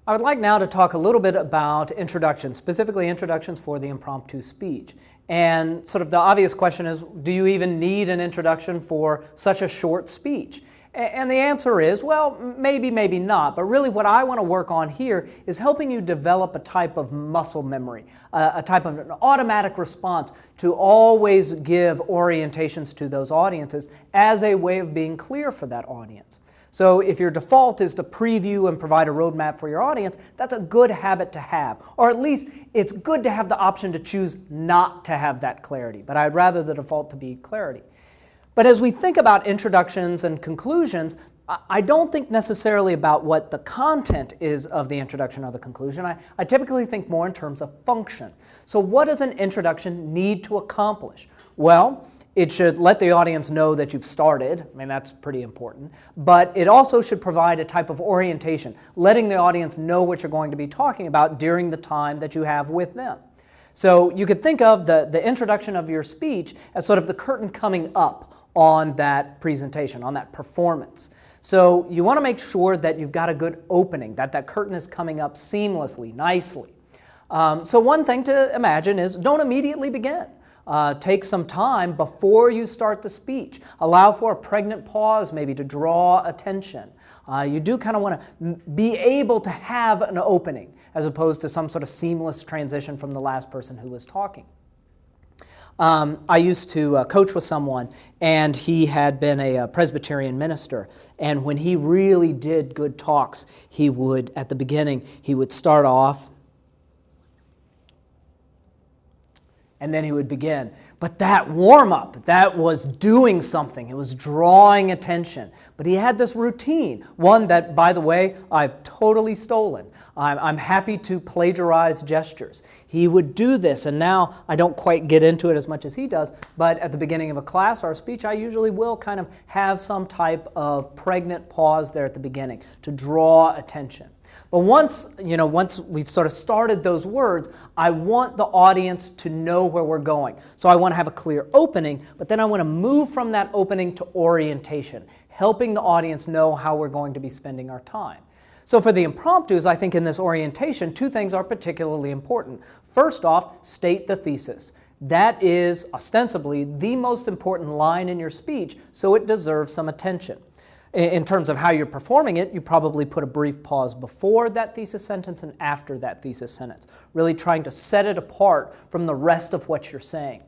I would like now to talk a little bit about introductions, specifically introductions for the impromptu speech. And sort of the obvious question is, do you even need an introduction for such a short speech? And the answer is, well, maybe, maybe not. But really what I want to work on here is helping you develop a type of muscle memory, a type of an automatic response to always give orientations to those audiences as a way of being clear for that audience. So if your default is to preview and provide a roadmap for your audience, that's a good habit to have. Or at least it's good to have the option to choose not to have that clarity. But I'd rather the default to be clarity. But as we think about introductions and conclusions, I don't think necessarily about what the content is of the introduction or the conclusion. I typically think more in terms of function. So what does an introduction need to accomplish? Well, it should let the audience know that you've started. I mean, that's pretty important. But it also should provide a type of orientation, letting the audience know what you're going to be talking about during the time that you have with them. So you could think of the introduction of your speech as sort of the curtain coming up on that presentation, on that performance. So you want to make sure that you've got a good opening, that that curtain is coming up seamlessly, nicely. So one thing to imagine is don't immediately begin. Take some time before you start the speech. Allow for a pregnant pause maybe to draw attention. You do kind of want to be able to have an opening as opposed to some sort of seamless transition from the last person who was talking. I used to coach with someone, and he had been a Presbyterian minister. And when he really did good talks, he would, at the beginning, he would start off, and then he would begin. But that warm-up, that was doing something. It was drawing attention. But he had this routine, one that, by the way, I've totally stolen. I'm happy to plagiarize gestures. He would do this, and now I don't quite get into it as much as he does, but at the beginning of a class or a speech, I usually will kind of have some type of pregnant pause there at the beginning to draw attention. But once we've sort of started those words, I want the audience to know where we're going. So I want to have a clear opening, but then I want to move from that opening to orientation, helping the audience know how we're going to be spending our time. So for the impromptus, I think in this orientation, two things are particularly important. First off, state the thesis. That is ostensibly the most important line in your speech, so it deserves some attention. In terms of how you're performing it, you probably put a brief pause before that thesis sentence and after that thesis sentence, really trying to set it apart from the rest of what you're saying.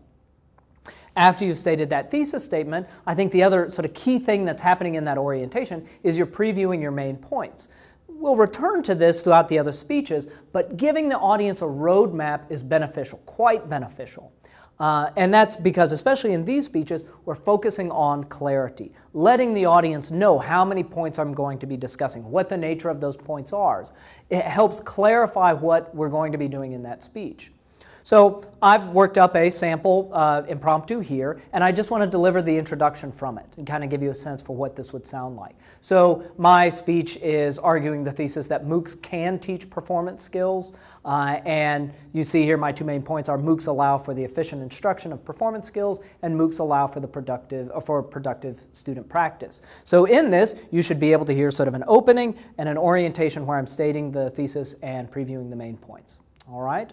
After you've stated that thesis statement, I think the other sort of key thing that's happening in that orientation is you're previewing your main points. We'll return to this throughout the other speeches, but giving the audience a roadmap is beneficial, quite beneficial. And that's because, especially in these speeches, we're focusing on clarity, letting the audience know how many points I'm going to be discussing, what the nature of those points are. It helps clarify what we're going to be doing in that speech. So I've worked up a sample impromptu here, and I just want to deliver the introduction from it and kind of give you a sense for what this would sound like. So my speech is arguing the thesis that MOOCs can teach performance skills, and you see here my two main points are MOOCs allow for the efficient instruction of performance skills, and MOOCs allow for the productive student practice. So in this, you should be able to hear sort of an opening and an orientation where I'm stating the thesis and previewing the main points. All right?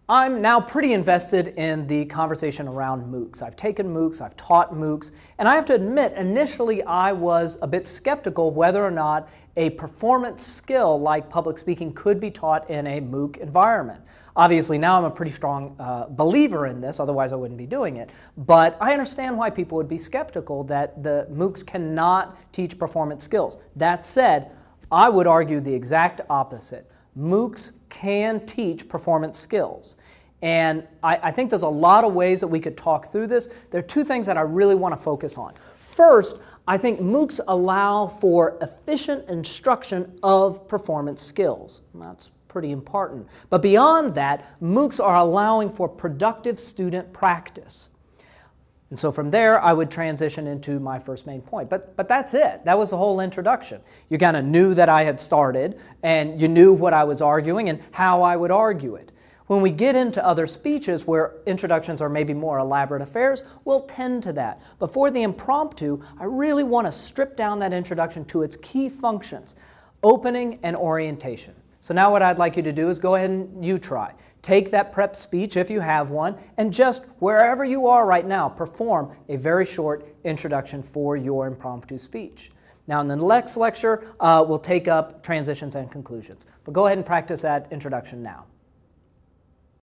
I'm now pretty invested in the conversation around MOOCs. I've taken MOOCs, I've taught MOOCs, and I have to admit, initially I was a bit skeptical whether or not a performance skill like public speaking could be taught in a MOOC environment. Obviously now I'm a pretty strong believer in this, otherwise I wouldn't be doing it, but I understand why people would be skeptical that the MOOCs cannot teach performance skills. That said, I would argue the exact opposite. MOOCs can teach performance skills. And I think there's a lot of ways that we could talk through this. There are two things that I really want to focus on. First, I think MOOCs allow for efficient instruction of performance skills. That's pretty important. But beyond that, MOOCs are allowing for productive student practice. And so from there, I would transition into my first main point. But that's it. That was the whole introduction. You kind of knew that I had started, and you knew what I was arguing and how I would argue it. When we get into other speeches where introductions are maybe more elaborate affairs, we'll tend to that. But for the impromptu, I really want to strip down that introduction to its key functions, opening and orientation. So now what I'd like you to do is go ahead and you try. Take that prep speech, if you have one, and just wherever you are right now, perform a very short introduction for your impromptu speech. Now in the next lecture, we'll take up transitions and conclusions. But go ahead and practice that introduction now.